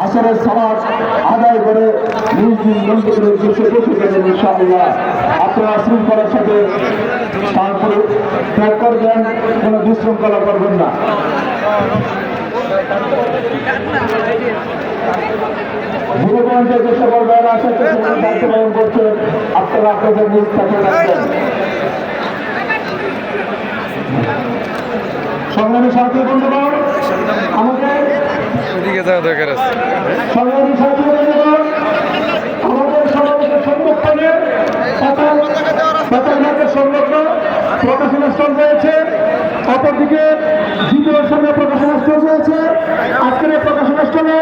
আসরের সালাত আদায় করে নিজ নিজ মন্দিরের উদ্দেশ্যে পৌঁছে গেলেন ইনশাআল্লাহ। আপনারা শৃঙ্খলার সাথে ত্যাগ করবেন, কোনো বিশৃঙ্খলা করবেন না। যুবকগঞ্জের যে সকল দল আছে দায়িত্ব পালন করছে, আপনারা আপনাদের নিজ কাছে রাখবেন। সংগ্রামী সাথী বন্ধুগণ, আমাদের সংগ্রামী সাথী বন্ধুগণ, আমাদের সমাবেশের সম্মুখে পাতালঘাটের সংলগ্ন প্রকাশনা স্থল রয়েছে, অপরদিকে দ্বিতীয় সামনে প্রকাশনা স্থল রয়েছে। আজকের এই প্রকাশনা স্থলে